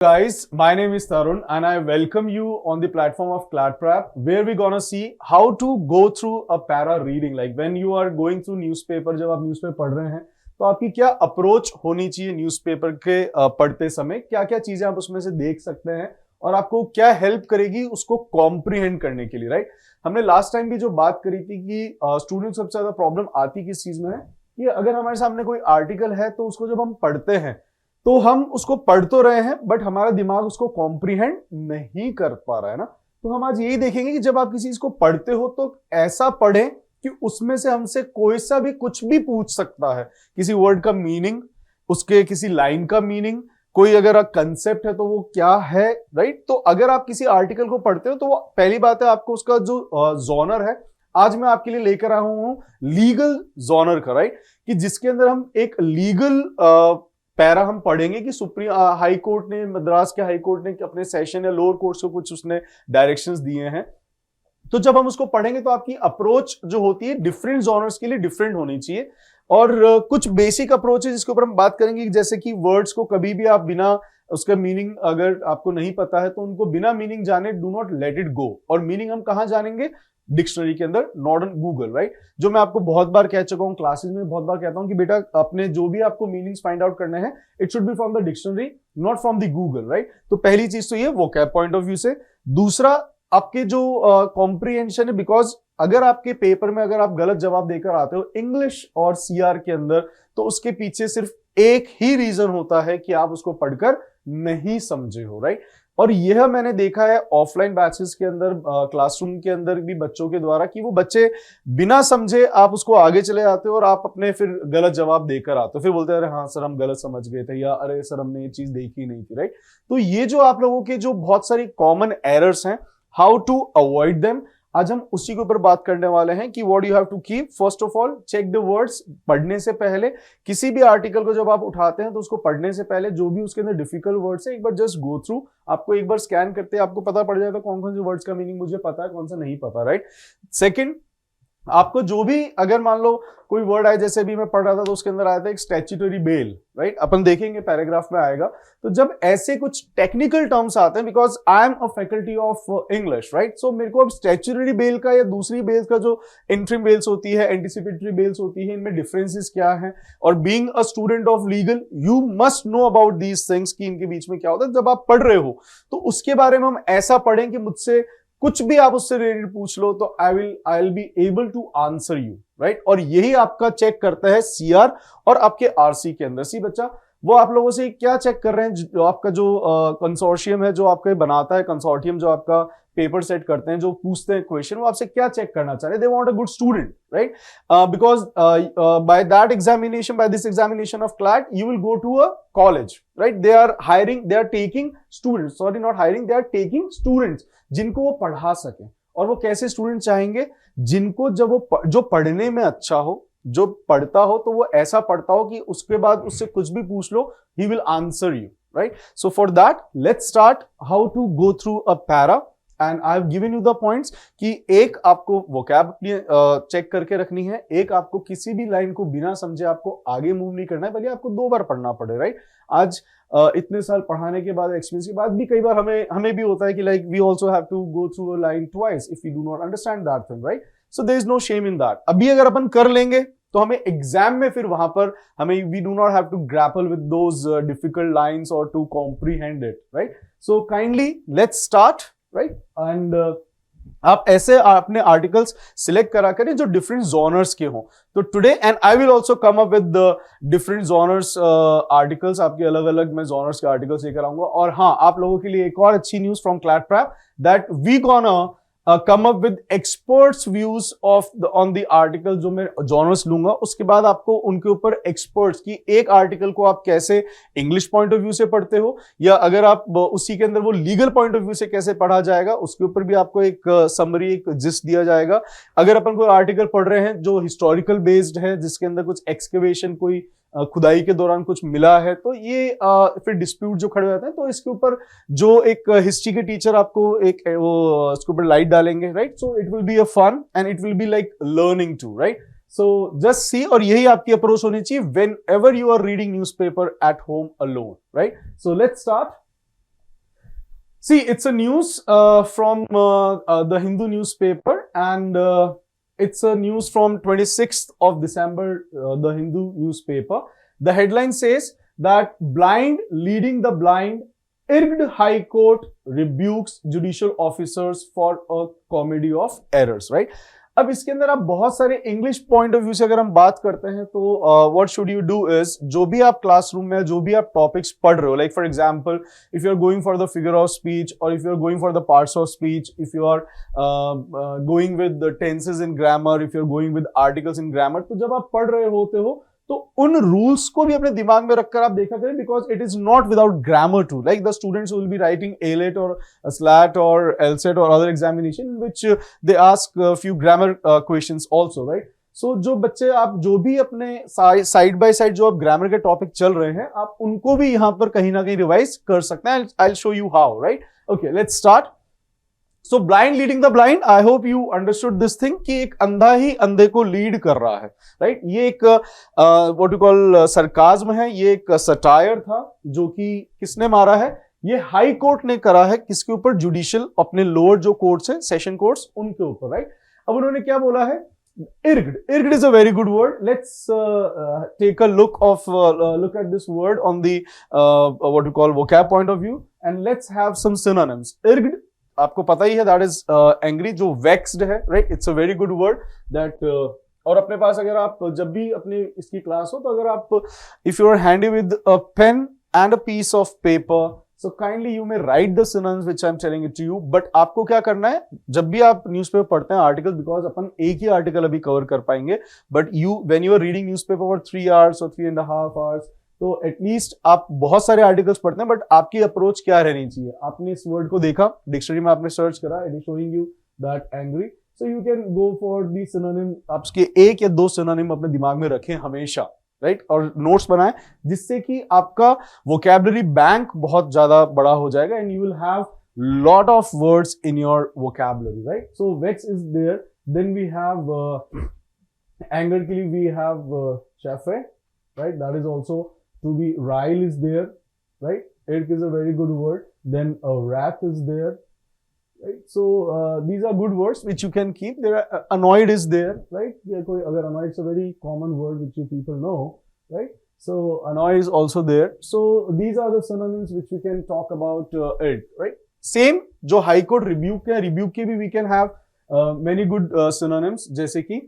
Guys, my name is Tarun and I welcome you on the platform of CladPrep where we're gonna see how to go through a para reading. Like when you are going through newspaper, जब आप newspaper पढ़ रहे हैं तो आपकी क्या approach होनी चाहिए न्यूज़पेपर के पढ़ते समय, क्या क्या चीजें आप उसमें से देख सकते हैं और आपको क्या हेल्प करेगी उसको कॉम्प्रीहेंड करने के लिए, राइट। हमने लास्ट टाइम भी जो बात करी थी कि स्टूडेंट सबसे ज्यादा प्रॉब्लम आती किस चीज में है कि अगर हमारे सामने कोई आर्टिकल है तो उसको जब हम पढ़ते हैं तो हम उसको पढ़ तो रहे हैं बट हमारा दिमाग उसको कॉम्प्रीहेंड नहीं कर पा रहा है ना। तो हम आज यही देखेंगे कि जब आप किसी चीज को पढ़ते हो तो ऐसा पढ़ें कि उसमें से हमसे कोई सा भी कुछ भी पूछ सकता है, किसी वर्ड का मीनिंग, उसके किसी लाइन का मीनिंग, कोई अगर कंसेप्ट है तो वो क्या है, राइट। तो अगर आप किसी आर्टिकल को पढ़ते हो तो वो पहली बात है आपको उसका जो जॉनर है, आज मैं आपके लिए लेकर आया हूं लीगल जॉनर का, राइट, कि जिसके अंदर हम एक लीगल पैरा हम पढ़ेंगे कि सुप्रीम हाई कोर्ट ने, मद्रास के हाई कोर्ट ने अपने सेशन या लोअर कोर्ट को कुछ उसने डायरेक्शंस दिए हैं। तो जब हम उसको पढ़ेंगे तो आपकी अप्रोच जो होती है डिफरेंट जॉनर्स के लिए डिफरेंट होनी चाहिए। और कुछ बेसिक अप्रोच है जिसके ऊपर हम बात करेंगे, जैसे कि वर्ड्स को कभी भी आप बिना उसका मीनिंग अगर आपको नहीं पता है तो उनको बिना मीनिंग जाने do not let it go. और मीनिंग हम कहां जानेंगे? डिक्शनरी के अंदर, नॉट ऑन गूगल, राइट। जो मैं आपको बहुत बार कह चुका हूं, क्लासेस में बहुत बार कहता हूं कि बेटा अपने जो भी आपको मीनिंग्स फाइंड आउट करने हैं it should be from the dictionary, not from the Google, right. तो पहली चीज तो ये वोकैब पॉइंट ऑफ व्यू से। दूसरा, आपके जो कॉम्प्रीहेंशन है, बिकॉज अगर आपके पेपर में अगर आप गलत जवाब देकर आते हो इंग्लिश और सीआर के अंदर तो उसके पीछे सिर्फ एक ही रीजन होता है कि आप उसको पढ़कर नहीं समझे हो, राइट। और यह मैंने देखा है ऑफलाइन बैचेस के अंदर, क्लासरूम के अंदर भी बच्चों के द्वारा, कि वो बच्चे बिना समझे आप उसको आगे चले जाते हो और आप अपने फिर गलत जवाब देकर आते हो, फिर बोलते हैं अरे हाँ सर हम गलत समझ गए थे, या अरे सर हमने ये चीज देखी नहीं थी, राइट। तो ये जो आप लोगों के जो बहुत सारी कॉमन एरर्स हैं, हाउ टू अवॉइड देम, आज हम उसी के ऊपर बात करने वाले हैं कि what you have to keep. First of all check the words. पढ़ने से पहले किसी भी आर्टिकल को जब आप उठाते हैं तो उसको पढ़ने से पहले जो भी उसके अंदर डिफिकल्ट वर्ड्स है एक बार जस्ट गो थ्रू, आपको एक बार स्कैन करते हैं आपको पता पड़ जाएगा कौन कौन से वर्ड्स का मीनिंग मुझे पता है, कौन सा नहीं पता, राइट। सेकंड, आपको जो भी अगर मान लो कोई वर्ड आए, जैसे भी मैं पढ़ रहा था तो उसके अंदर आया था एक स्टैट्यूटरी बेल, राइट, अपन देखेंगे पैराग्राफ में आएगा। तो जब ऐसे कुछ टेक्निकल टर्म्स आते हैं, because I am a faculty of English, right, so मेरे को अब स्टैट्यूटरी बेल का या दूसरी बेल्स का जो इंटरिम बेल्स होती है, एंटिसिपेटरी बेल्स होती है, इनमें डिफरेंसेस क्या है। और being a student of legal you must know about these things कि इनके बीच में क्या होता है। जब आप पढ़ रहे हो तो उसके बारे में हम ऐसा पढ़ें कि मुझसे कुछ भी आप उससे रिलेटेड पूछ लो तो I will be able to answer you, right. और यही आपका चेक करता है सीआर और आपके आरसी के अंदर। सी बच्चा वो आप लोगों से क्या चेक कर रहे हैं, जो आपका जो कंसोर्शियम है, जो आपका बनाता है कंसोर्टियम, जो आपका पेपर सेट करते हैं, जो पूछते हैं क्वेश्चन, वो आपसे क्या चेक करना चाह रहे हैं? They want a good student, right, because by that examination, by this examination of CLAT you will go to a college, right. They are hiring, they are taking students, sorry not hiring, they are taking students जिनको वो पढ़ा सके। और वो कैसे student चाहेंगे? जिनको जब वो जो पढ़ने में अच्छा हो, जो पढ़ता हो तो वो ऐसा पढ़ता हो कि उसके बाद उससे कुछ भी पूछ लो he will answer you, right. So for that let's start how to go through a para and I have given you the points कि एक आपको वोकैब चेक करके रखनी है, एक आपको किसी भी लाइन को बिना समझे आपको आगे मूव नहीं करना है, भले आपको 2 बार पढ़ना पड़े, राइट। आज इतने साल पढ़ाने के बाद, एक्सपीरियंस के बाद भी कई बार हमें भी होता है कि like we also have to go through a line twice if we do not understand that thing, right. So there is no shame in that. अभी अगर अपन कर लेंगे तो हमें एग्जाम में फिर वहां पर हमें we do not have to grapple with those difficult lines और to comprehend it, right. So kindly let's start, right. And आप ऐसे अपने आर्टिकल्स सिलेक्ट करा करें जो डिफरेंट जॉनर्स के हों। तो today and I will also come up with different genres articles, आपके अलग अलग मैं जॉनर्स के आर्टिकल्स लेकर आऊंगा। और हाँ, आप लोगों के लिए एक और अच्छी news from Cladprep that we gonna come up with experts views of on the article जो मैं जॉनर्स लूंगा, उसके बाद आपको उनके ऊपर एक्सपर्ट्स की एक आर्टिकल को आप कैसे इंग्लिश पॉइंट ऑफ व्यू से पढ़ते हो, या अगर आप उसी के अंदर वो लीगल पॉइंट ऑफ व्यू से कैसे पढ़ा जाएगा उसके ऊपर भी आपको एक समरी, एक जिस्ट दिया जाएगा। अगर अपन कोई आर्टिकल पढ़ रहे हैं जो हिस्टोरिकल बेस्ड है, जिसके अंदर कुछ एक्सकवेशन, कोई खुदाई के दौरान कुछ मिला है, तो ये फिर डिस्प्यूट जो खड़े हो जाते हैं, तो इसके ऊपर जो एक हिस्ट्री के टीचर आपको एक वो इसके ऊपर लाइट डालेंगे, right. So it will be a fun and it will be like learning too, right. So just see, और यही आपकी अप्रोच होनी चाहिए whenever you are reading newspaper at home alone, right. So let's start. See, it's a news from the Hindu newspaper, and it's a news from 26th of December, the Hindu newspaper. The headline says that blind leading the blind, Irgd High Court rebukes judicial officers for a comedy of errors, right? अब इसके अंदर आप बहुत सारे English point of view से अगर हम बात करते हैं तो what should you do is, जो भी आप क्लासरूम में जो भी आप टॉपिक्स पढ़ रहे हो, like for example if you are going for the figure of speech और if you are going for the parts of speech, if you are going with the tenses in grammar, if you are going with articles in grammar, तो जब आप पढ़ रहे होते हो तो उन रूल्स को भी अपने दिमाग में रखकर आप देखा करें, because it is not without grammar too, like the students will be writing AILET और स्लैट और एलसेट और other examination in which they ask few grammar questions also, right? So जो बच्चे आप जो भी अपने साइड बाय साइड जो आप ग्रामर के टॉपिक चल रहे हैं, आप उनको भी यहां पर कहीं ना कहीं रिवाइज कर सकते हैं. I will show you how, right? Okay, let's start. So blind leading the blind, I hope you understood this thing कि एक अंधा ही अंधे को लीड कर रहा है, राइट? ये एक व्हाट यू कॉल सरकाज्म है, ये एक सटायर था जो कि किसने मारा है? ये हाई कोर्ट ने करा है. किसके ऊपर? जुडिशियल, अपने लोअर जो कोर्ट्स है, सेशन कोर्ट्स, उनके ऊपर, राइट? अब उन्होंने क्या बोला है? Irgd. Irgd is a very good word. Let's take a look at this word on the what you call vocab point of view, and let's have some synonyms. Irgd, आपको पता ही है, that is angry, जो vexed है, right? It's a very good word that और अपने पास अगर आप जब भी अपने इसकी क्लास हो तो अगर आप if you are handy with a pen and a piece of paper, so kindly you may write the synonyms which I'm telling it to you. But आपको क्या करना है, जब भी आप न्यूज़पेपर पढ़ते हैं, आर्टिकल, बिकॉज अपन एक ही आर्टिकल अभी कवर कर पाएंगे, but when you are reading newspaper for 3 hours or 3.5 hours, तो एटलीस्ट आप बहुत सारे आर्टिकल्स पढ़ते हैं, बट आपकी अप्रोच क्या रहनी चाहिए? आपने इस वर्ड को देखा, डिक्शनरी में आपने सर्च करा, it is showing you that angry, so you can go for the synonym. आप इसके 1 या 2 सिनोनिम अपने दिमाग में रखें हमेशा, राइट? और नोट्स बनाएं, जिससे कि आपका वोकैबुलरी बैंक बहुत ज्यादा बड़ा हो जाएगा, and you will have lot of words in your vocabulary, right? So vex is there. Then we have anger के लिए we have chafe, right? That is also. To be rile is there, right? Irk is a very good word. Then wrath is there, right? So these are good words which you can keep. There are annoyed is there, right? Agar annoyed is a very common word which you people know, right? So annoyed is also there. So these are the synonyms which we can talk about irk, right? Same जो high court rebuke है, rebuke के भी we can have many good synonyms, जैसे कि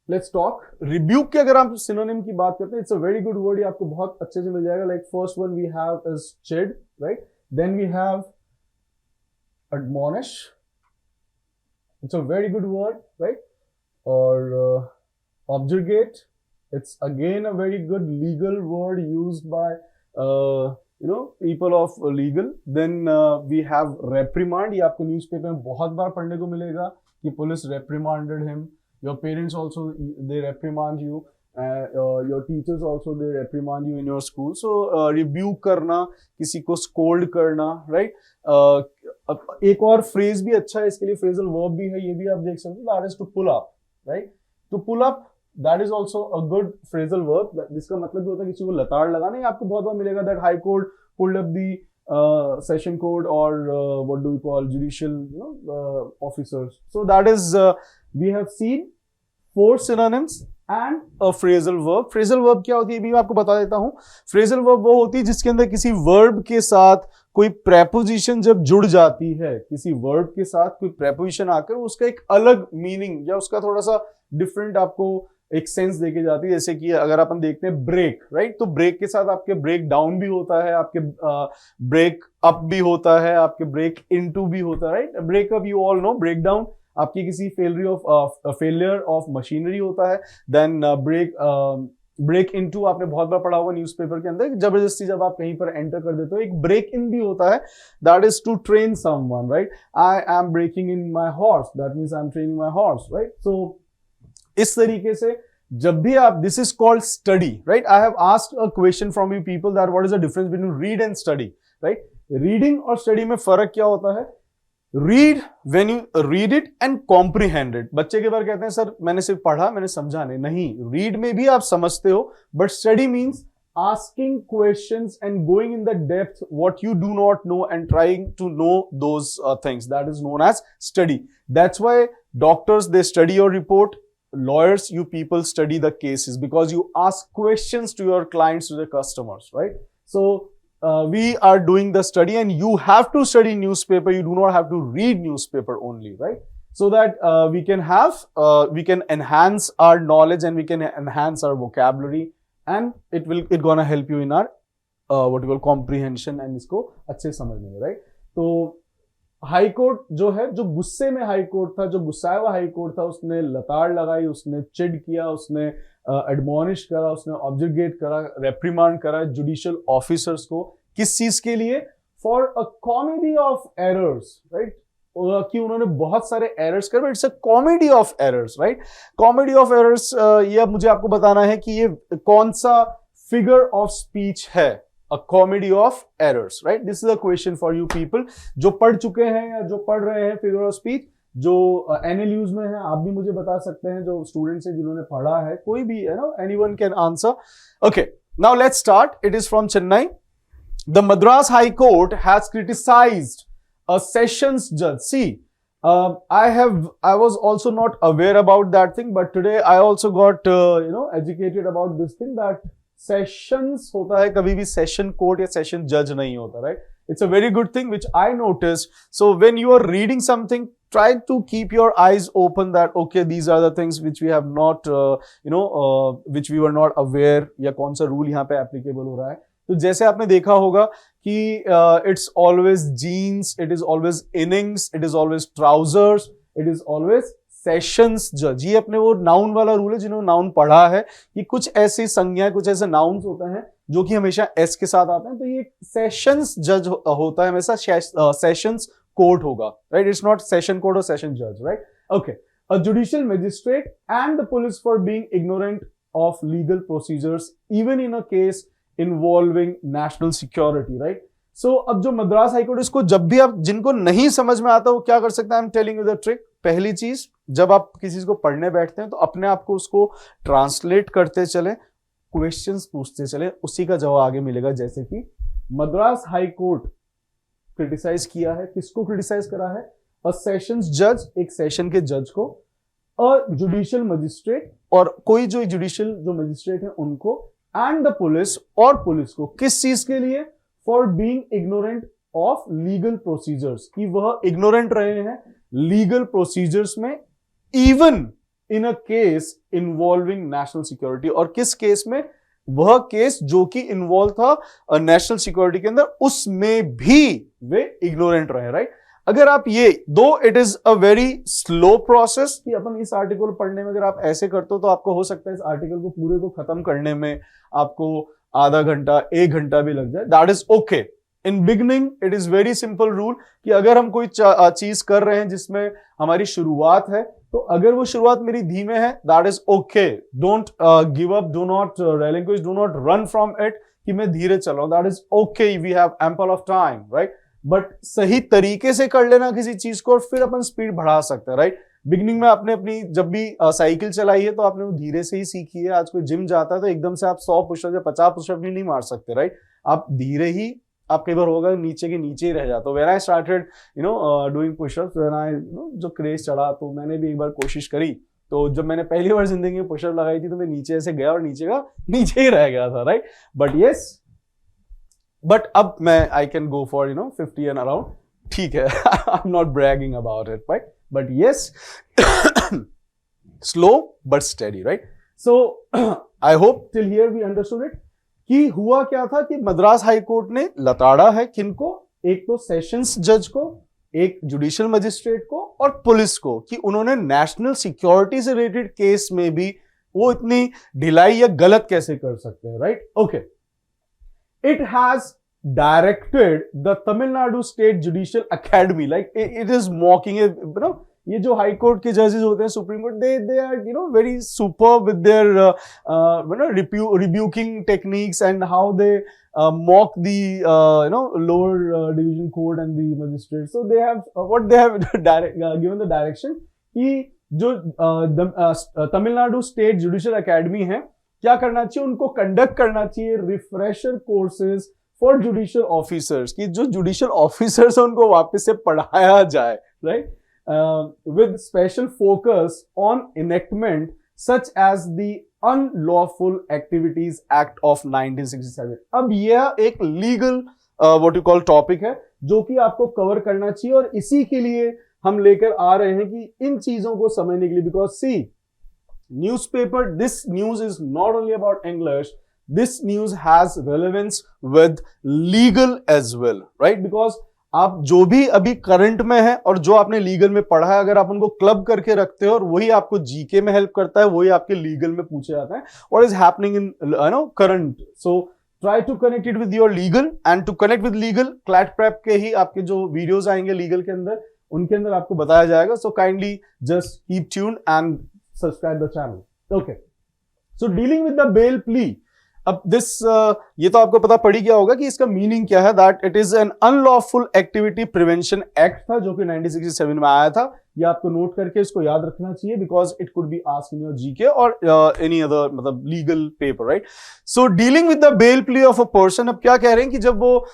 let's talk rebuke के. अगर आप synonym की बात करते हैं, it's a very good word, ये आपको बहुत अच्छे से मिल जाएगा. Like first one we have is chide, right? Then we have admonish, it's a very good word, right? और objurgate, it's again a very good legal word used by people of legal. Then we have reprimand. ये आपको newspaper में बहुत बार पढ़ने को मिलेगा कि police reprimanded him. Your parents also, they reprimand you. Your teachers also, they reprimand you in your school. So rebuke करना, किसी को scold करना, right? एक और phrase भी अच्छा है इसके लिए, phrasal verb भी है, ये भी आप देख सकते हो. That is to pull up, right? To pull up, that is also a good phrasal verb. जिसका मतलब भी होता है किसी को लताड़ लगाना. ये आपको बहुत बार मिलेगा. That high court pulled up the session court or what do we call judicial, officers. So that is we have seen 4 synonyms and a phrasal verb. Phrasal verb क्या होती है भी मैं आपको बता देता हूं. Phrasal verb वो होती है जिसके अंदर किसी verb के साथ कोई preposition जब जुड़ जाती है, किसी verb के साथ कोई preposition आकर उसका एक अलग meaning या उसका थोड़ा सा different आपको एक सेंस देके जाती है. जैसे कि अगर अपन देखते हैं ब्रेक, राइट? तो ब्रेक के साथ आपके ब्रेक डाउन भी होता है, आपके ब्रेक अप भी होता है, आपके ब्रेक इनटू भी होता है, right? Breakup you all know, break down आपकी किसी फेलियर ऑफ मशीनरी होता है. देन ब्रेक इनटू आपने बहुत बार पढ़ा होगा न्यूज़पेपर के अंदर, जबरदस्ती जब आप कहीं पर एंटर कर देते हो. एक ब्रेक इन भी होता है, that is to train someone, right? I am breaking in my horse, that means I am training my horse, right? So इस तरीके से जब भी आप, this is called study, right? I have asked a question from you people that what is the difference between read and study, right? Reading और study में फर्क क्या होता है? Read when you read it and comprehend it. बच्चे के बार कहते हैं सर मैंने सिर्फ पढ़ा, मैंने समझा नहीं. रीड में भी आप समझते हो, but study means asking questions and going in the depth what you do not know and trying to know those things. That is known as study. That's why doctors, they study your report. Lawyers, you people study the cases, because you ask questions to your clients, to the customers, right? So we are doing the study, and you have to study newspaper. You do not have to read newspaper only, right? So that we can enhance our knowledge and we can enhance our vocabulary, and it gonna help you in our what you call comprehension and इसको अच्छे समझने में, right? तो high court जो है, जो गुस्से में हाई कोर्ट था, जो गुस्साया हुआ हाई कोर्ट था, उसने लताड़ लगाई, उसने चिढ़ किया, उसने एडमोनिश करा, उसने ऑब्जेक्ट करा, रेप्रिमांड करा जुडिशियल ऑफिसर्स को। किस चीज के लिए? For a comedy of errors, right? कि उन्होंने बहुत सारे एरर्स कर, it's a comedy of errors, right? Comedy of errors, ये अब मुझे आपको बताना है कि ये कौन सा फिगर ऑफ स्पीच है। A comedy of errors, right? This is a question for you people जो पढ़ चुके हैं या जो पढ़ रहे हैं फिगर ऑफ स्पीच, जो एनएलयूज में है। आप भी मुझे बता सकते हैं, जो स्टूडेंट्स हैं जिन्होंने पढ़ा है, कोई भी है ना, anyone can answer. Okay, now let's start. It is from Chennai. The Madras high court has criticised a sessions judge. See, I was also not aware about that thing, but today I also got educated about this thing, that sessions होता है, कभी भी session court या session judge नहीं होता, right? It's a very good thing which I noticed. So when you are reading something, try to keep your eyes open that okay, these are the things which we have not which we were not aware, या कौन सा rule यहाँ पे applicable हो रहा है। तो जैसे आपने देखा होगा कि it's always jeans, it is always innings, it is always trousers, it is always sessions जज। ये अपने वो नाउन वाला रूल है, जिन्होंने नाउन पढ़ा है कि कुछ ऐसी संज्ञाएं, कुछ ऐसे नाउन्स होते हैं जो कि हमेशा एस के साथ आते हैं। तो ये सेशंस जज होता है हमेशा, सेशंस कोर्ट होगा, right? It's not session court और सेशन जज, right? Okay, a judicial magistrate and the police for being ignorant of legal procedures even in a case involving national security, right? So अब जो Madras high court, इसको जब भी आप, जिनको नहीं समझ में आता वो क्या कर सकते हैं, I am telling you the trick. पहली चीज, जब आप किसी चीज को पढ़ने बैठते हैं तो अपने आप को उसको ट्रांसलेट करते चले, क्वेश्चंस पूछते चले, उसी का जवाब आगे मिलेगा। जैसे कि मद्रास हाई कोर्ट क्रिटिसाइज किया है, किसको क्रिटिसाइज करा है? अ सेशंस जज, एक सेशन के जज को, अ जुडिशियल मजिस्ट्रेट, और कोई जो जुडिशियल जो मजिस्ट्रेट है उनको, एंड द पुलिस, और पुलिस को किस चीज के लिए? For being ignorant of legal procedures, कि वह इग्नोरेंट रहे हैं लीगल प्रोसीजर्स में, even in a case involving national security. और किस केस में? वह केस जो कि इन्वॉल्व था नेशनल सिक्योरिटी के अंदर, उसमें भी वे इग्नोरेंट रहे, राइट? अगर आप ये दो, it is a very slow process कि अपन इस आर्टिकल पढ़ने में अगर आप ऐसे करते हो तो आपको हो सकता है इस आर्टिकल को पूरे को खत्म करने में आपको आधा घंटा, 1 घंटा भी लग जाए। That is okay. In beginning it is very simple rule कि अगर हम कोई चीज कर रहे हैं जिसमें हमारी शुरुआत है, तो अगर वो शुरुआत मेरी धीमे है, that is okay. Don't give up, do not relinquish, do not run from it कि मैं धीरे चल रहा हूं। That is okay, we have ample of time, right? But सही तरीके से कर लेना किसी चीज को, और फिर अपन स्पीड बढ़ा सकते हैं, राइट? बिगिनिंग में आपने अपनी जब भी साइकिल चलाई है तो आपने वो धीरे से ही सीखी है। आज कोई जिम जाता है तो एकदम से आप 100 पुशअप या 50 पुशअप भी नहीं मार सकते, राइट? आप धीरे ही, आप कई बार होगा नीचे के नीचे ही रह जाते हो। When I started doing pushups, when I जो क्रेज चढ़ा, तो मैंने भी एक बार कोशिश करी। तो जब मैंने पहली बार जिंदगी में पुशअप लगाई थी तो मैं नीचे ऐसे गया और नीचे का नीचे ही रह गया था, राइट? बट यस, बट अब मैं I can go for 50 and around, ठीक है। I am not bragging about it, right? But yes, slow but steady, right? So I hope till here we understood it कि हुआ क्या था कि Madras high court ने लताड़ा है किनको? एक तो सेशंस जज को, एक जुडिशियल मजिस्ट्रेट को, और पुलिस को, कि उन्होंने नेशनल सिक्योरिटी से रिलेटेड केस में भी वो इतनी ढिलाई या गलत कैसे कर सकते हैं, right? Okay, it has directed the Tamil Nadu State Judicial Academy, like it is mocking it, ये जो हाई कोर्ट के जजेस होते हैं, supreme court, they are very superb with their rebuking techniques and how they mock the lower division court and the magistrates. So they have what they have given the direction कि जो Tamil Nadu state judicial academy है, क्या करना चाहिए, उनको conduct करना चाहिए refresher courses for judicial officers, कि जो जुडिशियल ऑफिसर्स है उनको वापस से पढ़ाया जाए, right, with special focus on enactment such as the unlawful activities act of 1967। अब यह एक legal what you call topic है जो कि आपको कवर करना चाहिए, और इसी के लिए हम लेकर आ रहे हैं कि इन चीजों को समझने के लिए, because see newspaper, this news is not only about English, this news has relevance with legal as well, right, because आप जो भी अभी करंट में है और जो आपने लीगल में पढ़ा है, अगर आप उनको क्लब करके रखते हो और वही आपको जीके में हेल्प करता है, वही आपके लीगल में पूछे जाता है, what is happening in current. So try to connect it with your legal, and to connect with legal, CLAT prep के ही आपके जो वीडियोस आएंगे लीगल के अंदर, उनके अंदर आपको बताया जाएगा। So kindly just keep tuned and subscribe the channel. Okay, so dealing with the bail plea, अब दिस ये तो आपको पता पड़ ही गया होगा कि इसका मीनिंग क्या है, that it is an unlawful activity prevention act था जो कि 1967 में आया था। ये आपको नोट करके इसको याद रखना चाहिए, because it could be asked in your GK और एनी अदर मतलब legal paper, right. So dealing with the bail plea of a person, अब क्या कह रहे हैं कि जब वो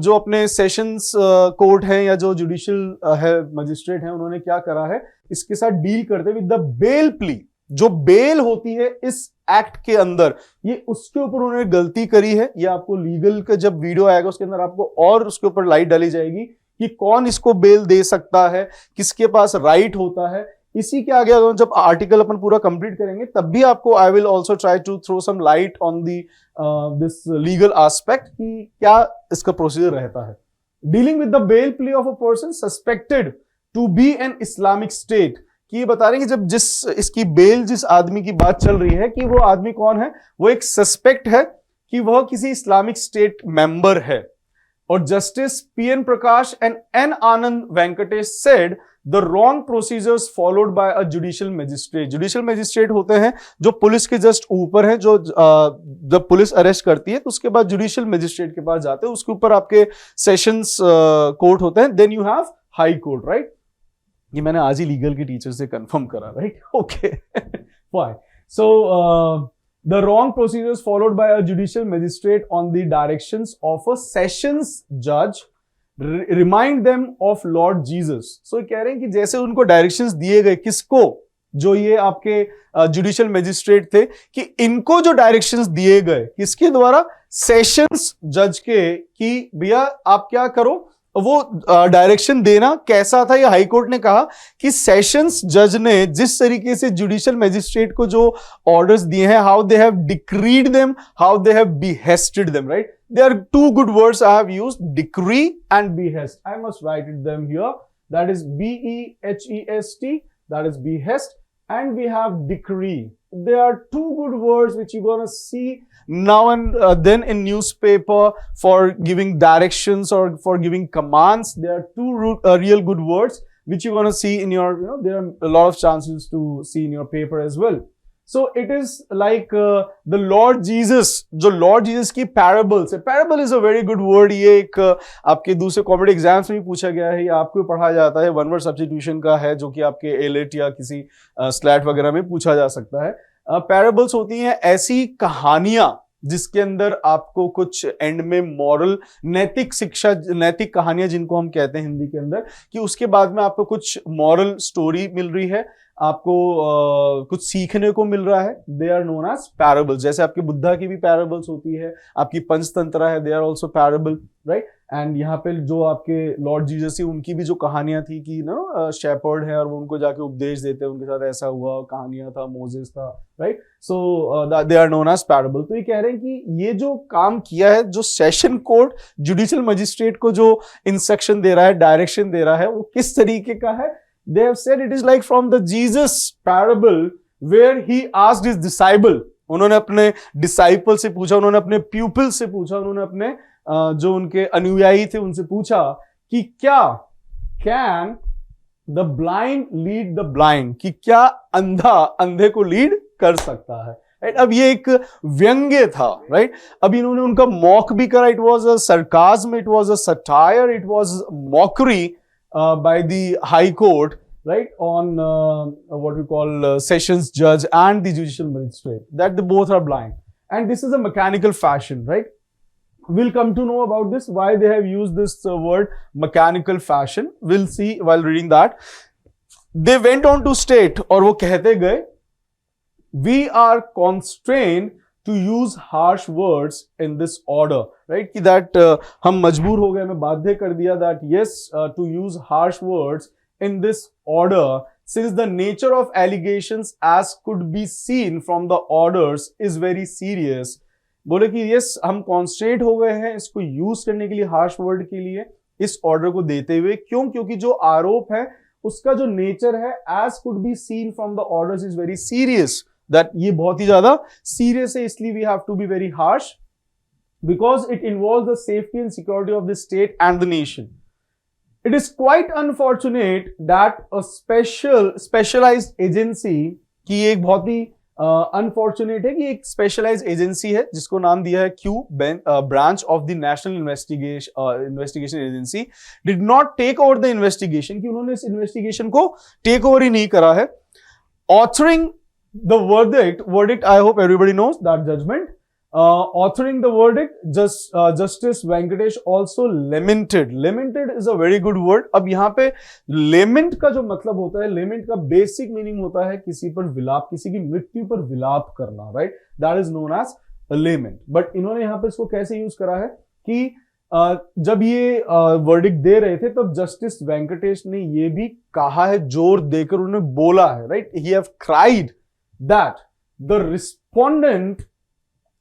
जो अपने सेशंस कोर्ट है या जो जुडिशियल है मजिस्ट्रेट है, उन्होंने क्या करा है, इसके साथ डील करते विद द बेल प्ली, जो बेल होती है इस एक्ट के अंदर, ये उसके ऊपर उन्होंने गलती करी है। ये आपको लीगल का जब वीडियो आएगा उसके अंदर आपको और उसके ऊपर लाइट डाली जाएगी कि कौन इसको बेल दे सकता है, किसके पास राइट होता है। इसी के आगे अगर जब आर्टिकल अपन पूरा कंप्लीट करेंगे तब भी आपको I will also try to throw some light on the this legal aspect कि क्या इसका प्रोसीजर रहता है। Dealing with the bail plea of a person suspected to be an Islamic State, कि ये बता रहे हैं कि जब इसकी बेल जिस आदमी की बात चल रही है कि वो आदमी कौन है, वो एक सस्पेक्ट है कि वह किसी इस्लामिक स्टेट मेंबर है। और justice P N Prakash and N Anand Venkatesh said the wrong procedures followed by a judicial magistrate. Judicial magistrate होते हैं जो पुलिस के जस्ट ऊपर है, जो जब पुलिस अरेस्ट करती है तो उसके बाद जुडिशियल मजिस्ट्रेट के पास जाते हैं, उसके ऊपर आपके सेशंस कोर्ट होते हैं, then you have high court, right. ये मैंने आज ही लीगल के टीचर से कंफर्म करा, right, okay fine. So the wrong procedures followed by a judicial magistrate on the directions of a sessions जज remind them of lord Jesus. So कह रहे हैं कि जैसे उनको डायरेक्शंस दिए गए, किसको, जो ये आपके जुडिशियल मजिस्ट्रेट थे, कि इनको जो डायरेक्शंस दिए गए किसके द्वारा, सेशंस जज के, कि भैया आप क्या करो, वो डायरेक्शन देना कैसा था। ये हाई कोर्ट ने कहा कि सेशंस जज ने जिस तरीके से जुडिशियल मजिस्ट्रेट को जो ऑर्डर्स दिए हैं, how they have decreed them, how they have behested them, right. There are two good words I have used, decree and behest. I must write it them here. That is B-E-H-E-S-T. That is behest. And we have decree. There are two good words which you're going to see now and then in newspaper for giving directions or for giving commands. There are two real good words which you're going to see in your, there are a lot of chances to see in your paper as well. So it is like the Lord Jesus, जो Lord Jesus की parables है. Parable is a very good word. ये एक आपके दूसरे competitive exams में भी पूछा गया है, या आपको पढ़ा जाता है, वन वर्ड सब्स्टिट्यूशन का है, जो कि आपके एलेट या किसी स्लैट वगैरह में पूछा जा सकता है। पैराबल्स होती हैं ऐसी कहानियां जिसके अंदर आपको कुछ एंड में मॉरल, नैतिक शिक्षा, नैतिक कहानियां जिनको हम कहते हैं हिंदी के अंदर, कि उसके बाद में आपको कुछ मॉरल स्टोरी मिल रही है, आपको कुछ सीखने को मिल रहा है। They are known as parables. जैसे आपके बुद्धा की भी पैराबल्स होती है, आपकी पंचतंत्रा है, they are also parable, right. And यहाँ पे जो आपके लॉर्ड जीसस थी, उनकी भी जो कहानियां थी कि शेपर्ड है और वो उनको जाके उपदेश देते हैं, उनके साथ ऐसा हुआ, कहानियां था, मोजेस था, right. So they are known as parable. तो ये कह रहे हैं कि ये जो काम किया है, जो सेशन कोर्ट जुडिशियल मजिस्ट्रेट को जो इंस्ट्रक्शन दे रहा है, डायरेक्शन दे रहा है, वो किस तरीके का है। They have said it is like from the Jesus parable where he asked his disciple. उन्होंने अपने डिसाइपल से पूछा, उन्होंने अपने प्यूपिल से पूछा, उन्होंने अपने जो उनके अनुयायी थे उनसे पूछा कि क्या can the blind lead the blind, कि क्या अंधा अंधे को लीड कर सकता है, राइट। अब ये एक व्यंग्य था, राइट। अब इन्होंने उनका मॉक भी करा, it was a sarcasm, it was a satire, it was mockery by the high court, right, on what we call sessions judge and the judicial magistrate, that they both are blind. And this is a mechanical fashion, right? We'll come to know about this, why they have used this word mechanical fashion. We'll see while reading that. They went on to state, और वो कहते गए, we are constrained to use harsh words in this order, right? कि that हम मजबूर हो गए, हमें बाध्य कर दिया that yes, to use harsh words in this order, since the nature of allegations as could be seen from the orders is very serious. बोले कि yes, हम constrained हो गए हैं इसको use करने के लिए harsh word के लिए इस order को देते हुए. क्यों? क्योंकि जो आरोप है उसका जो नेचर है as could be seen from the orders is very serious. That ये बहुत ही ज्यादा serious है, इसलिए we have to be very harsh because it involves the safety and security of the state and the nation. It is quite unfortunate that a specialized agency की एक बहुत ही unfortunate है कि एक specialized agency है जिसको नाम दिया है Q branch of the National Investigation Agency did not take over the investigation, कि उन्होंने इस investigation को take over ही नहीं करा है. Authoring the verdict, I hope everybody knows that judgment. Authoring the verdict, Justice Venkatesh also lamented. Lamented is a very good word. अब यहाँ पे lament का जो मतलब होता है, lament का basic meaning होता है किसी पर विलाप, किसी की मृत्यु पर विलाप करना, right? That is known as a lament. But इन्होंने यहाँ पे इसको कैसे यूज करा है कि जब ये वर्डिक्ट दे रहे थे तब जस्टिस वेंकटेश ने ये भी कहा है, जोर देकर उन्होंने बोला है, right? He have cried that the respondent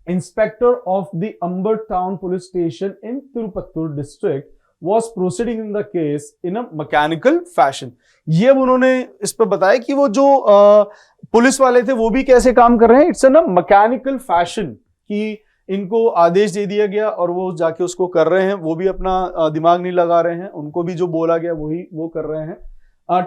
inspector of the Amber Town Police Station in Tirupattur district was proceeding in the case in a mechanical fashion. ये अब उन्होंने इस पर बताया कि वो जो पुलिस वाले थे वो भी कैसे काम कर रहे हैं. It's in a mechanical fashion, कि इनको आदेश दे दिया गया और वो जाके उसको कर रहे हैं, वो भी अपना दिमाग नहीं लगा रहे हैं, उनको भी जो बोला गया वही वो कर रहे हैं.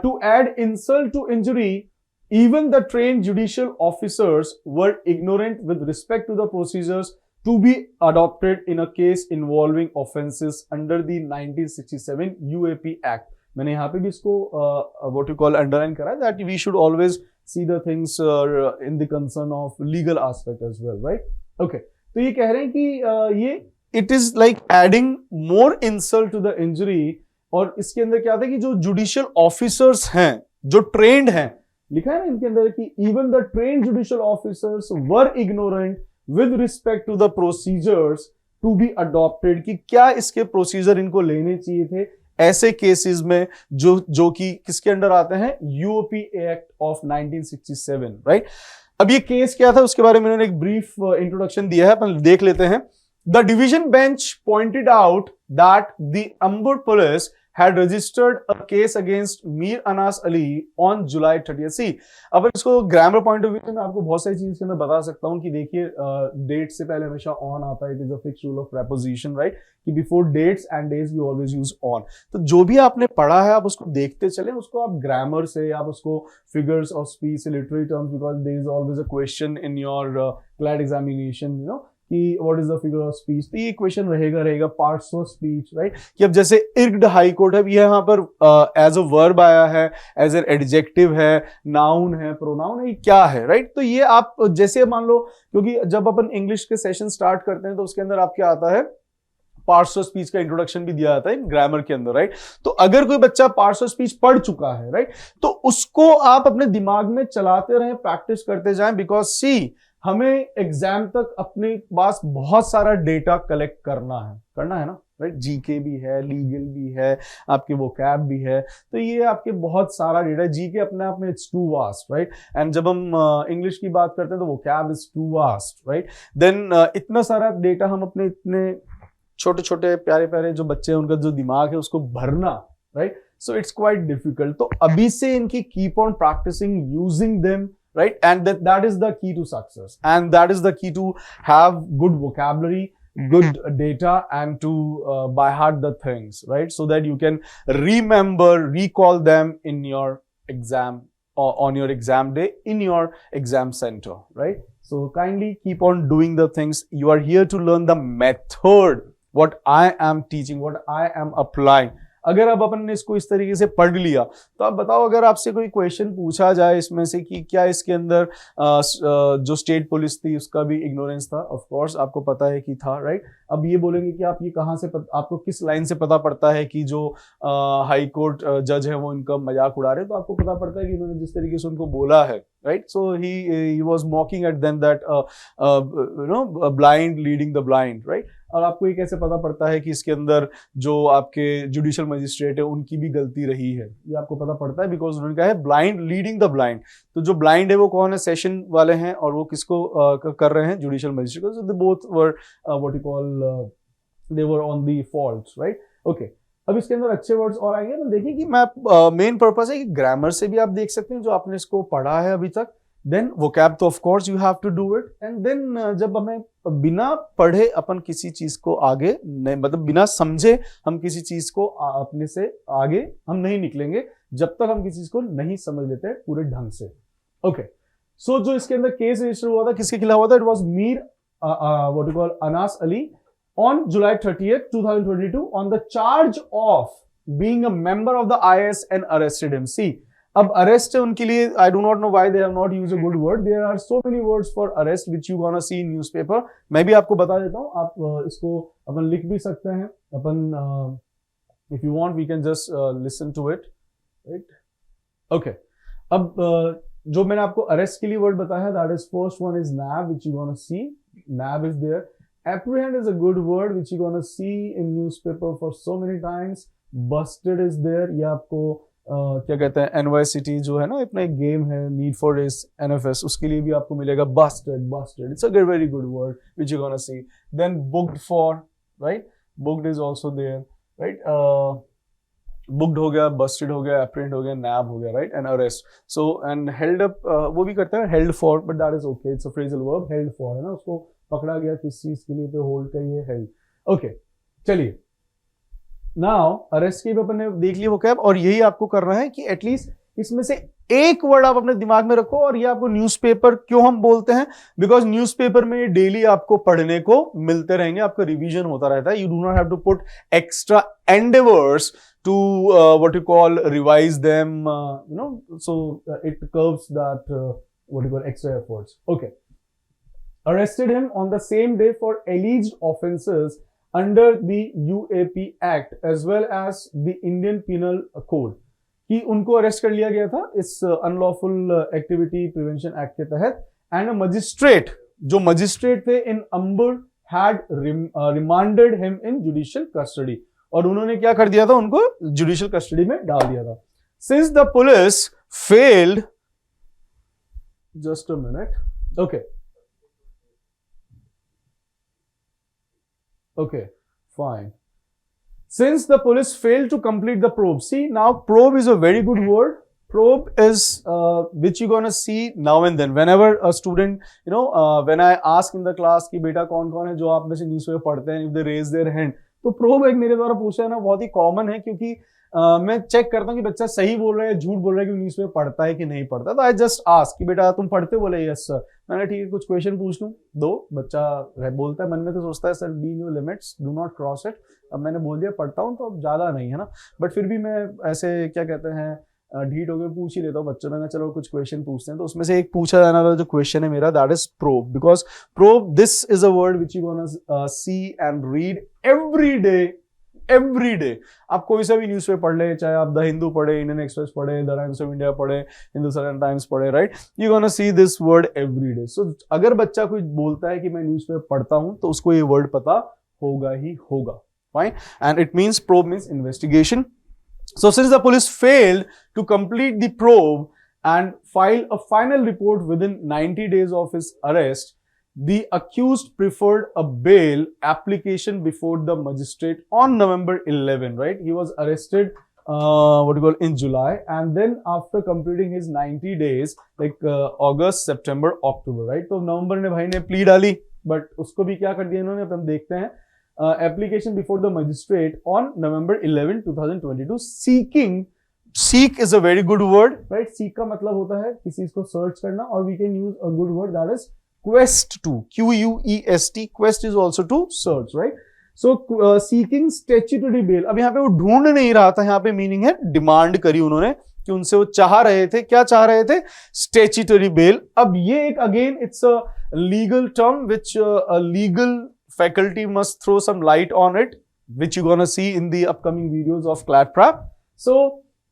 To add insult to injury, even the trained judicial officers were ignorant with respect to the procedures to be adopted in a case involving offenses under the 1967 UAP Act. मैंने यहाँ पे भी इसको what you call underline करा है, that we should always see the things in the concern of legal aspect as well, right? Okay, तो ये कह रहे हैं कि ये it is like adding more insult to the injury. और इसके अंदर क्या था कि जो जुडिशियल ऑफिसर्स हैं, जो ट्रेंड हैं, लिखा है ना इनके अंदर कि even the trained judicial officers were ignorant with respect to the procedures to be adopted, कि क्या इसके प्रोसीजर इनको लेने चाहिए थे ऐसे केसेस में जो कि किसके अंडर आते हैं, यूओपी एक्ट ऑफ 1967, राइट? अब ये केस क्या था उसके बारे में उन्होंने एक ब्रीफ इंट्रोडक्शन दिया है, अपन देख लेते हैं. The division bench pointed out that the Ambur police had registered a case against Mir Anas Ali on July 30th. See, अब इसको ग्रामर पॉइंट ऑफ व्यू से मैं आपको बहुत सारी चीज के अंदर बता सकता हूँ कि देखिए डेट से पहले हमेशा ऑन आता है. It is a fixed rule of preposition, right, कि before dates and days we always use on. तो जो भी आपने पढ़ा है आप उसको देखते चले, उसको आप ग्रामर से, आप उसको फिगर्स ऑफ स्पीच से, literary terms, because there is always a question in your CLAT examination, you know, कि what is the figure of speech. तो ये क्वेश्चन रहेगा पार्ट्स ऑफ स्पीच, राइट, कि अब जैसे इर्ग्ड हाई कोर्ट है, ये यहाँ पर एज अ वर्ब आया है, एज एन एडजेक्टिव है, नाउन है, प्रोनाउन है, ये क्या है, राइट? तो ये आप जैसे मान लो, क्योंकि जब अपन इंग्लिश के सेशन स्टार्ट करते हैं तो उसके अंदर आप क्या आता है, पार्ट्स ऑफ स्पीच का इंट्रोडक्शन भी दिया जाता है ग्रामर के अंदर, राइट? तो अगर कोई बच्चा पार्ट्स ऑफ स्पीच पढ़ चुका है, राइट, तो उसको आप अपने दिमाग में चलाते रहें, प्रैक्टिस करते जाएं, बिकॉज सी हमें एग्जाम तक अपने पास बहुत सारा डेटा कलेक्ट करना है ना, राइट? जीके भी है, लीगल भी है, आपके वोकैब भी है, तो ये आपके बहुत सारा डेटा. जीके अपने आप में it's too vast, right? And जब हम इंग्लिश की बात करते हैं तो vocab is too vast, right? Then इतना सारा डेटा हम अपने इतने छोटे छोटे प्यारे प्यारे जो बच्चे हैं उनका जो दिमाग है उसको भरना, right? So it's quite difficult. तो अभी से इनकी keep on practising using them, right? And that is the key to success, and that is the key to have good vocabulary, good data, and to by heart the things, right? So that you can recall them in your exam or on your exam day in your exam center, right? So kindly keep on doing the things. You are here to learn the method, what I am teaching, what I am applying. अगर अब अपन ने इसको इस तरीके से पढ़ लिया तो आप बताओ, अगर आपसे कोई क्वेश्चन पूछा जाए इसमें से कि क्या इसके अंदर जो स्टेट पुलिस थी उसका भी इग्नोरेंस था, ऑफ कोर्स आपको पता है कि था, राइट। अब ये बोलेंगे कि आप ये कहाँ से आपको किस लाइन से पता पड़ता है कि जो हाई कोर्ट जज है वो इनका मजाक उड़ा रहे, तो आपको पता पड़ता है कि उन्होंने जिस तरीके से उनको बोला है, right. So he was मॉकिंग at them that blind leading the blind, right. और आपको ये कैसे पता पड़ता है कि इसके अंदर जो आपके जुडिशियल मजिस्ट्रेट है उनकी भी गलती रही है, ये आपको पता पड़ता है बिकॉज उन्होंने कहा है ब्लाइंड लीडिंग द ब्लाइंड। तो जो ब्लाइंड है वो कौन है, सेशन वाले हैं, और वो किसको कर रहे हैं, judicial magistrate. So they both were what you call they were on the faults, right. Okay, अब इसके अंदर अच्छे वर्ड्स और आएंगे, तो देखिए कि मैं मेन पर्पस है कि ग्रामर से भी आप देख सकते हैं जो आपने इसको पढ़ा है अभी तक, देन वोकैब तो of course you have to do it, and then जब हमें बिना पढ़े अपन किसी चीज को आगे नहीं, मतलब बिना समझे हम किसी चीज को अपने से आगे हम नहीं निकलेंगे जब तक हम किसी चीज को नहीं समझ लेते पूरे ढंग से। ओके, सो जो इसके अंदर केस रजिस्टर हुआ था किसके खिलाफ हुआ था, it was Mir what you call Anas Ali on July 30th, 2022 on the charge of being a member of the IS and arrested him. See, अब arrest है उनके लिए, I do not know why they have not used a good word. There are so many words for arrest which you gonna see in newspaper. मैं भी आपको बता देता हूँ, आप इसको अपन लिख भी सकते हैं, अपन if you want we can just listen to it, right? Okay, अब जो मैंने आपको arrest के लिए word बताया, that is first one is nab which you gonna see, nab is there. Apprehend is a good word which you're gonna see in newspaper for so many times. Busted is there. ये आपको क्या कहते हैं, NYCT जो है ना अपना एक गेम है Need for Race NFS, उसके लिए भी आपको मिलेगा busted. It's a very good word which you're gonna see. Then booked for, right? Booked is also there, right? Booked हो गया, busted हो गया, apprehend हो गया, nab हो गया, right? And arrest. So and held up वो भी करते हैं held for, but that is okay. It's a phrasal verb. Held for है ना, उसको पकड़ा गया किस चीज के लिए, तो होल्ड करिए हेल्ड। ओके, चलिए नाउ अरेस्ट की भी अपन ने देख लिया वो कैब, और यही आपको करना है कि एटलीस्ट इसमें से एक वर्ड आप अपने दिमाग में रखो। और ये आपको न्यूज़पेपर क्यों हम बोलते हैं, बिकॉज न्यूज़पेपर में डेली आपको पढ़ने को मिलते रहेंगे, आपका रिवीजन होता रहता है। You do not have to put extra endeavours to what you call revise them, so it curbs that what you call extra efforts. Okay, arrested him on the same day for alleged offences under the UAP Act as well as the Indian Penal Code, कि उनको arrest कर लिया गया था इस unlawful activity prevention act के तहत, and a magistrate, जो मजिस्ट्रेट थे in Amber had remanded him in judicial custody, और उन्होंने क्या कर दिया था, उनको जुडिशियल कस्टडी में डाल दिया था। Since the police failed, just a minute, okay okay, fine. Since the police failed to complete the probe, see now probe is a very good word. Probe is which you're gonna see now and then whenever a student, when I ask in the class कि बेटा कौन कौन है जो आप में से newspaper पढ़ते हैं, if they raise their hand, तो प्रोब एक मेरे द्वारा पूछा है ना, बहुत ही कॉमन है, क्योंकि मैं चेक करता हूँ कि बच्चा सही बोल रहा है, झूठ बोल रहा है, कि न्यूज़पेपर पढ़ता है कि नहीं पढ़ता। तो आई जस्ट आस्क कि बेटा तुम पढ़ते हो, बोले यस सर। मैंने ठीक है कुछ क्वेश्चन पूछ लूँ, दो, बच्चा बोलता है, मन में तो सोचता है sir be in your limits, do not cross it. अब मैंने बोल दिया पढ़ता हूँ, तो अब ज्यादा नहीं है ना, बट फिर भी मैं ऐसे क्या कहते हैं ढीठ होकर पूछ ही लेता हूँ बच्चों ने, चलो कुछ क्वेश्चन पूछते हैं। तो उसमें से एक पूछा जाने वाला जो क्वेश्चन है मेरा, that is probe, because probe this is a word which you gonna C and read every day. आप कोई सा भी न्यूज़पेपर पढ़ ले, चाहे आप द हिंदू पढ़े, इंडियन एक्सप्रेस पढ़े, द टाइम्स ऑफ इंडिया पढ़े, हिंदुस्तान टाइम्स पढ़े, right, you gonna see this word every day. So अगर बच्चा कोई बोलता है कि मैं न्यूज़पेपर पढ़ता हूं, तो उसको ये वर्ड पता होगा ही होगा, fine. And it means probe means investigation. So since the police failed to complete the probe and file a final report within 90 days of his arrest, the accused preferred a bail application before the magistrate on November 11, right? He was arrested in July, and then after completing his 90 days, like August, September, October, right? तो नवंबर में भाई ने plea डाली, but उसको भी क्या कर दिया इन्होंने, अब हम देखते हैं। Application before the magistrate on November 11, 2022, seek is a very good word, right? Seek का मतलब होता है किसी चीज को search करना, और we can use a good word that is quest to, Quest, quest is also to search, right? So seeking statutory bail, अब यहाँ पे वो ढूंढ नहीं रहा था, यहाँ पे मीनिंग है डिमांड करी उन्होंने कि उनसे वो चाह रहे थे, क्या चाह रहे थे, स्टैट्यूटरी बेल। अब ये एक again it's a legal term which legal faculty must throw some light on it, which you're gonna see in the upcoming videos of CLAT-PRAP. So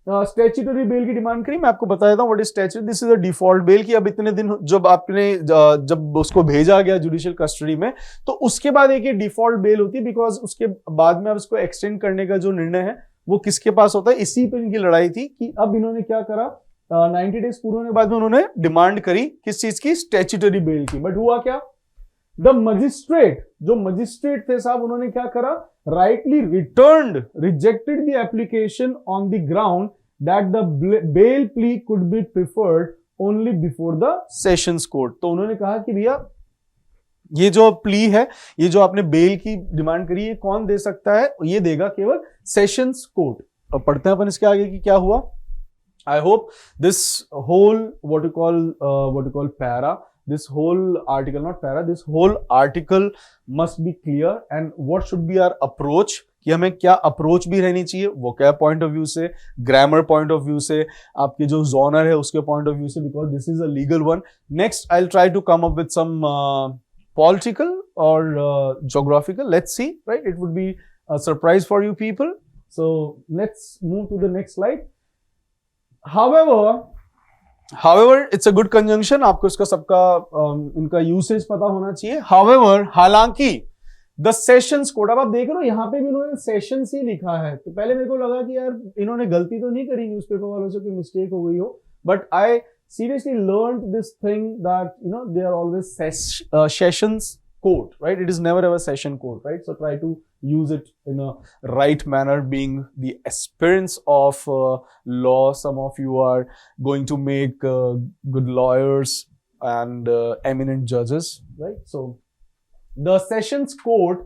statutory bail की डिमांड करी, मैं आपको बता देता हूँ what is statutory. This is a default bail कि अब इतने दिन जब आपने जब उसको भेजा गया जुडिशियल कस्टडी में, तो उसके बाद एक ये डिफॉल्ट बेल होती है, बिकॉज उसके बाद में अब इसको एक्सटेंड करने का जो निर्णय है वो किसके पास होता है, इसी पे इनकी लड़ाई थी कि अब इन्होंने क्या करा, 90 डेज पूरे होने के बाद में उन्होंने डिमांड करी किस चीज की, स्टैट्यूटरी बेल की। बट हुआ क्या, द मजिस्ट्रेट, जो मजिस्ट्रेट थे साहब, उन्होंने क्या करा, rightly rejected the application on the ground that the bail plea could be preferred only before the sessions court. तो उन्होंने कहा कि भैया ये जो प्ली है, ये जो आपने बेल की डिमांड करी, ये कौन दे सकता है, ये देगा केवल सेशंस कोर्ट। अब पढ़ते हैं अपन इसके आगे कि क्या हुआ। I hope this whole what you call para, this whole article, not para, this whole article must be clear and what should be our approach, कि हमें क्या अप्रोच भी रहनी चाहिए, वो क्या पॉइंट ऑफ व्यू से, ग्रामर पॉइंट ऑफ व्यू से, आपके जो जॉनर है उसके पॉइंट ऑफ व्यू से, because this is a legal one. Next I will try to come up with some political or geographical, let's see, right, it would be a surprise for you people. So let's move to the next slide. However, it's a good conjunction, आपको इसका सबका इनका usage पता होना चाहिए। However, हालांकि the sessions code, अब आप देख रहे हो यहाँ पे भी उन्होंने सेशंस ही लिखा है, तो पहले मेरे को लगा कि यार इन्होंने गलती तो नहीं करी न्यूज़पेपर वालों से, कोई मिस्टेक हो गई हो, but I seriously learned this thing that they are always sessions code, right? It is never ever session code, right? So try to use it in a right manner, being the aspirants of law. Some of you are going to make good lawyers and eminent judges, right? So the sessions court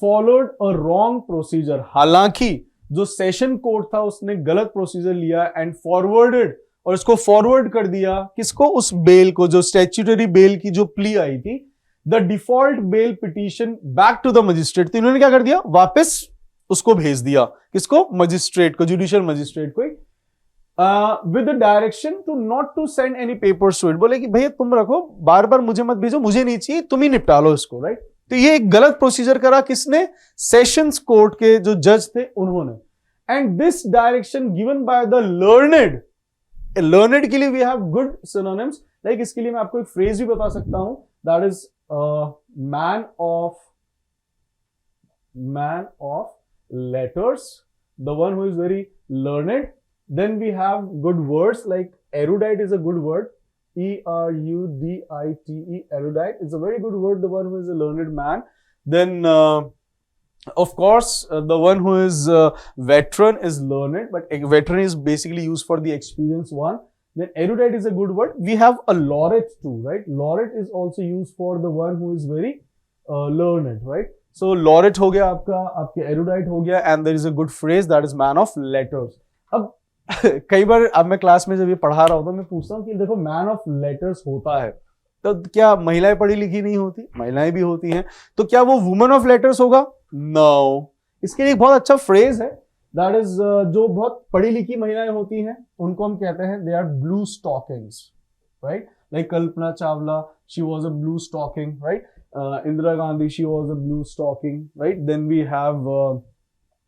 followed a wrong procedure. हालांकि जो session court था उसने गलत procedure लिया and forwarded, और इसको forward कर दिया किसको, उस बेल को, जो स्टैट्यूटरी बेल की जो प्ली आई थी, the default bail petition back to the magistrate. तो इन्होंने क्या कर दिया, वापस उसको भेज दिया किसको, मजिस्ट्रेट को, जुडिशियल मजिस्ट्रेट को, with the direction to not to send any papers to it. बोले कि भैया तुम रखो, बार बार मुझे मत भेजो, मुझे नहीं चाहिए, तुम ही निपटा लो इसको, राइट। तो ये एक गलत प्रोसीजर करा किसने, सेशंस कोर्ट के जो जज थे उन्होंने। And this direction given by the learned के लिए we have good synonyms, like इसके लिए मैं आपको एक फ्रेज भी बता सकता हूं, that is man of letters, the one who is very learned. Then we have good words like erudite is a good word, erudite, erudite is a very good word, the one who is a learned man. Then of course the one who is veteran is learned, but a veteran is basically used for the experienced one. Then erudite is a good word. We have a laureate too, right? Laureate is also used for the one who is very learned, right? So laureate हो गया आपका, आपके erudite हो गया, and there is a good phrase that is man of letters. अब कई बार अब मैं क्लास में जब ये पढ़ा रहा होता हूँ, मैं पूछता हूँ कि देखो मैन ऑफ लेटर्स होता है तो क्या महिलाएं पढ़ी लिखी नहीं होती, महिलाएं भी होती हैं, तो क्या वो वुमन ऑफ लेटर्स होगा, नो। इसके लिए एक बहुत अच्छा फ्रेज है, दैट इज जो बहुत पढ़ी लिखी महिलाएं होती हैं उनको हम कहते हैं they are blue stockings, right. Like Kalpana Chawla, she was a blue stocking, right. Indira Gandhi, she was a blue stocking, right. Then we have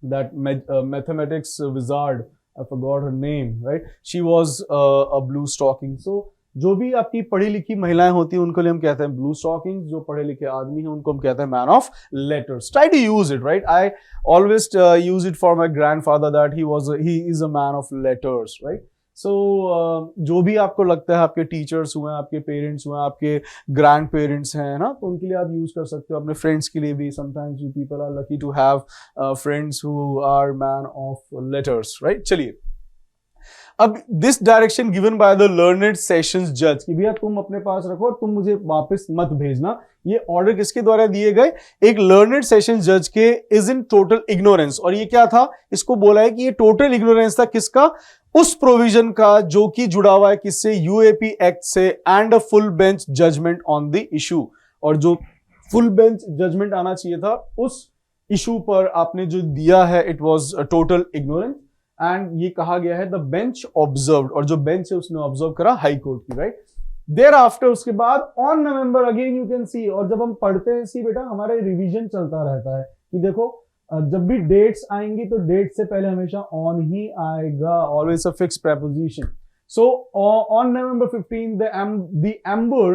that mathematics wizard, I forgot her name, right? She was a blue stocking. So जो भी आपकी पढ़ी लिखी महिलाएं होती हैं उनको लिए हम कहते हैं ब्लू स्टॉकिंग, जो पढ़े लिखे आदमी हैं उनको हम कहते हैं man of letters. Try to use it, right. I always use it for my grandfather that he is a man of letters, right. So जो भी आपको लगता है, आपके टीचर्स हुए, आपके पेरेंट्स हुए, आपके ग्रैंड पेरेंट्स हैं ना, तो उनके लिए आप यूज कर सकते हो, अपने फ्रेंड्स के लिए भी। Sometimes you people are lucky to have friends who are man of letters, right. चलिए, अब this direction given by the learned sessions जज कि भैया तुम अपने पास रखो और तुम मुझे वापस मत भेजना, ये ऑर्डर किसके द्वारा दिए गए, एक लर्नेड सेशंस जज के, इज इन टोटल इग्नोरेंस। और ये क्या था, इसको बोला है कि ये टोटल इग्नोरेंस था किसका, उस प्रोविजन का जो कि जुड़ा हुआ है किससे, यूएपी एक्ट से, and a full bench judgment on the issue. और जो फुल बेंच जजमेंट आना चाहिए था उस इशू पर आपने जो दिया है it was total ignorance, and ये कहा गया है द बेंच ऑब्जर्व्ड, और जो बेंच है उसने ऑब्जर्व करा हाई कोर्ट की, राइट। देयर आफ्टर, उसके बाद on November again you can see, और जब हम पढ़ते हैं सी बेटा हमारा रिवीजन चलता रहता है कि देखो जब भी डेट्स आएंगी तो डेट से पहले हमेशा ऑन ही आएगा, always a fix preposition. So on November 15, the Amber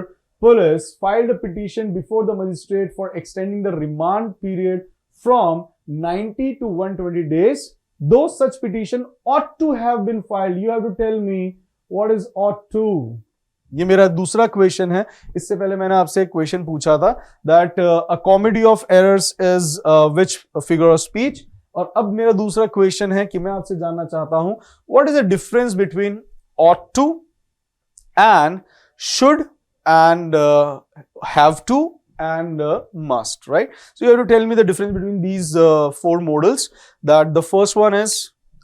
police filed a petition before the magistrate for extending the remand period from 90 to 120 days. Though such petition ought to have been filed, you have to tell me what is ought to. ये मेरा दूसरा question है। इससे पहले मैंने आपसे एक question पूछा था that a comedy of errors is which figure of speech, और अब मेरा दूसरा क्वेश्चन है कि मैं आपसे जानना चाहता हूं what is the difference between ought to and should and have to and must, right? So you have to tell me the difference between these four modals, that the first one is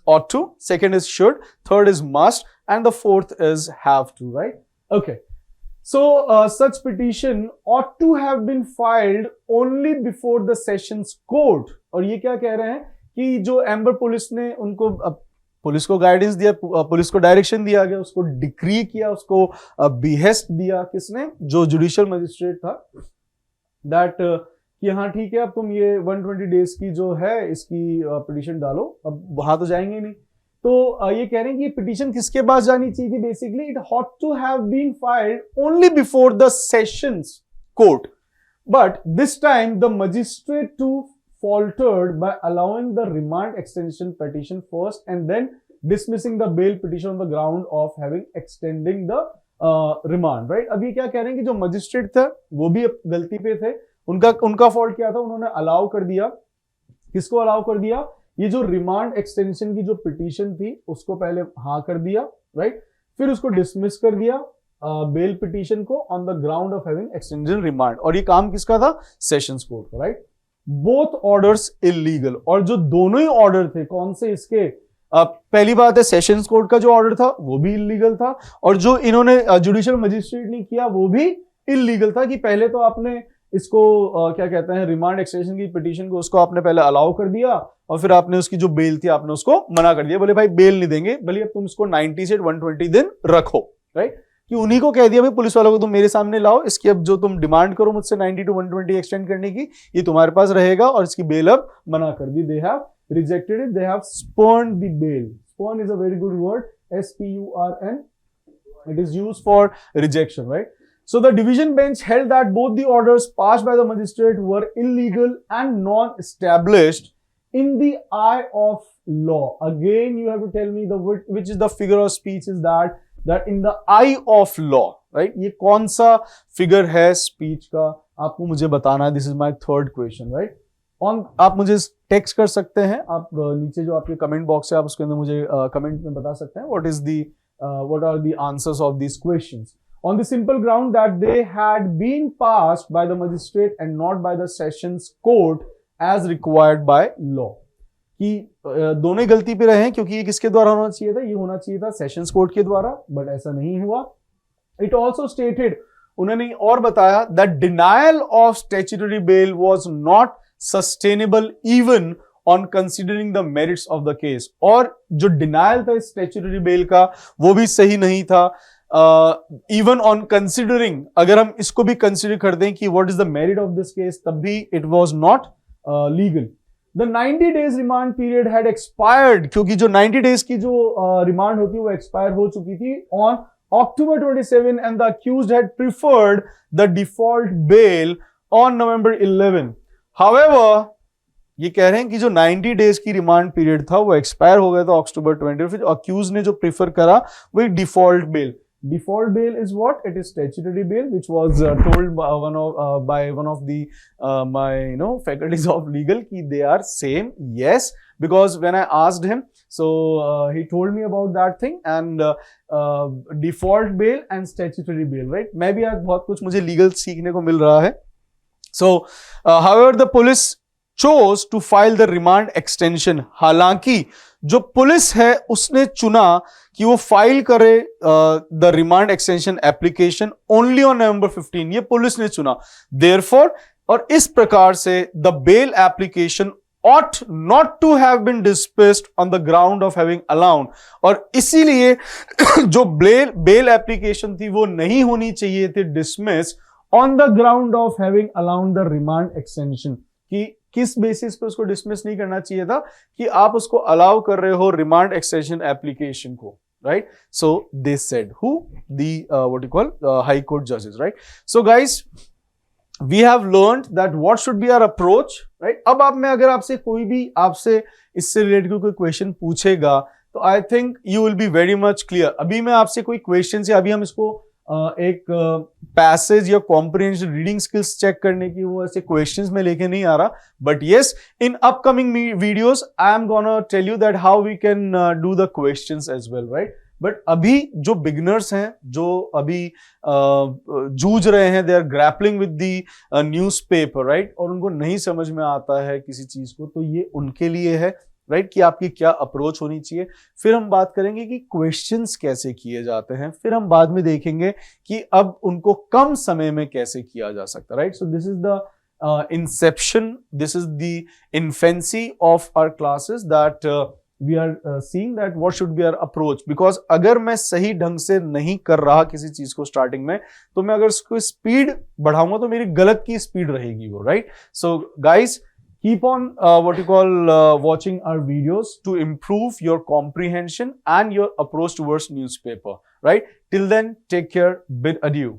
ought to, second is should, third is must, and the fourth is have to, right? Okay. So such petition ought to have been filed only before the sessions court, और ये क्या कह रहे हैं कि जो amber police ने उनको पुलिस को गाइडेंस दिया, पुलिस को डायरेक्शन दिया गया, उसको डिक्री किया, उसको बिहेस्ट दिया, किसने, जो जुडिशियल मजिस्ट्रेट था, दैट कि हाँ ठीक है अब तुम ये 120 डेज की जो है इसकी पिटीशन डालो, अब वहां तो जाएंगे नहीं। तो ये कह रहे हैं कि पिटीशन किसके पास जानी चाहिए थी, basically it ought to have been filed only before the sessions court, but this time the magistrate too faltered by allowing the remand extension petition first and then dismissing the bail petition on the ground of having extending the remand, right? अब ये क्या कह रहे हैं कि जो magistrate थे वो भी गलती पे थे, उनका फॉल्ट क्या था, उन्होंने अलाउ कर दिया, किसको अलाउ कर दिया, ये जो रिमांड एक्सटेंशन की जो पिटीशन थी उसको पहले हाँ कर दिया, राइट, फिर उसको डिसमिस कर दिया बेल पिटीशन को on the ground of having extended remand, और ये काम किसका था, सेशंस कोर्ट का, राइट। बोथ ऑर्डर्स इलीगल, और जो दोनों ही ऑर्डर थे कौन से इसके, पहली बात है सेशंस कोर्ट का जो ऑर्डर था वो भी इलीगल था, और जो इन्होंने जुडिशियल मजिस्ट्रेट ने किया वो भी इलीगल था, कि पहले तो आपने इसको क्या कहते हैं रिमांड एक्सटेंशन की पिटीशन को उसको आपने पहले अलाउ कर दिया, और फिर आपने उसकी जो बेल थी आपने उसको मना कर दिया, बोले भाई बेल नहीं देंगे, भले अब तुम इसको 90 से 120 दिन रखो, राइट, कि उन्हीं को कह दिया भाई पुलिस वालों को तुम मेरे सामने लाओ, इसकी अब जो तुम डिमांड करो मुझसे 90 to 120 एक्सटेंड करने की, ये तुम्हारे पास रहेगा, और इसकी बेल अब मना कर दी, they have rejected it, they have spurned the bail. Spurn is a very good word, SPURN, it is used for rejection, right? So the division bench held that both the orders passed by the magistrate were illegal and non-established in the eye of law. Again you have to tell me which is the figure of speech is that in the eye of law, right? ये कौन सा figure है speech का, आपको मुझे बताना है, this is my third question, right. आप मुझे टेक्स्ट कर सकते हैं, आप नीचे जो आपके कमेंट बॉक्स है आप उसके अंदर मुझे कमेंट में बता सकते हैं what are the answers of these questions, on the simple ground that they had been passed by the magistrate and not by the sessions court as required by law, कि दोनों ही गलती पे रहे हैं, क्योंकि ये किसके द्वारा होना चाहिए था, ये होना चाहिए था सेशंस कोर्ट के द्वारा, बट ऐसा नहीं हुआ। इट ऑल्सो स्टेटेड, उन्होंने और बताया that denial of statutory bail was not sustainable even on considering the merits of the case, और जो डिनायल था स्टैट्यूटरी बेल का वो भी सही नहीं था, इवन ऑन कंसिडरिंग, अगर हम इसको भी कंसिडर कर दें कि what is the merit of this case, तब भी it was not legal. The 90 days remand period had expired, क्योंकि जो 90 days की जो रिमांड होती है वो एक्सपायर हो चुकी थी on October 27 and the accused had preferred the default bail on November 11. However, ये कह रहे हैं कि जो 90 डेज की रिमांड पीरियड था वो एक्सपायर हो गया था October 20, फिर अक्यूज ने जो प्रीफर करा वो default bail. Default bail is what? It is statutory bail, which was told by one of the my faculties of legal कि they are same. Yes, because when I asked him, so he told me about that thing and default bail and statutory bail, right? मैं भी आज बहुत कुछ मुझे legal सीखने को मिल रहा है। So, however, the police chose to file the remand extension. हालांकि जो पुलिस है उसने चुना कि वो फाइल करे the remand extension application only on November 15, ये पुलिस ने चुना। देयरफॉर, और इस प्रकार से the bail application ought not to have been dismissed on the ground of having allowed, और इसीलिए जो बेल एप्लीकेशन थी वो नहीं होनी चाहिए थी dismiss on the ground of having allowed the remand extension, कि किस बेसिस पे उसको डिसमिस नहीं करना चाहिए था कि आप उसको अलाउ कर रहे हो रिमांड एक्सटेंशन एप्लीकेशन को, right? So they said, who? The what you call high court judges, right? So guys, we have learned that what should be our approach, right? अब आप, मैं अगर आपसे कोई भी आपसे इससे रिलेटेड कोई क्वेश्चन पूछेगा तो I think you will be very much clear. अभी मैं आपसे कोई क्वेश्चन से, अभी हम इसको एक पैसेज या कॉम्प्रिहेंशन रीडिंग स्किल्स चेक करने की वो ऐसे क्वेश्चंस में लेके नहीं आ रहा, but yes in upcoming videos I am gonna tell you that how we can do the questions as well, right? But अभी जो बिगनर्स हैं, जो अभी जूझ रहे हैं, they are grappling with the newspaper, right, और उनको नहीं समझ में आता है किसी चीज को, तो ये उनके लिए है, राइट, कि आपकी क्या अप्रोच होनी चाहिए. फिर हम बात करेंगे कि क्वेश्चंस कैसे किए जाते हैं, फिर हम बाद में देखेंगे कि अब उनको कम समय में कैसे किया जा सकता है, right? So this is the inception, this is the infancy of our classes, that we are seeing that what should be our approach. Because अगर मैं सही ढंग से नहीं कर रहा किसी चीज को स्टार्टिंग में, तो मैं अगर उसको स्पीड बढ़ाऊंगा तो मेरी गलत की स्पीड रहेगी वो, right? So guys, keep on what you call watching our videos to improve your comprehension and your approach towards newspaper, right? Till then, take care, bid adieu.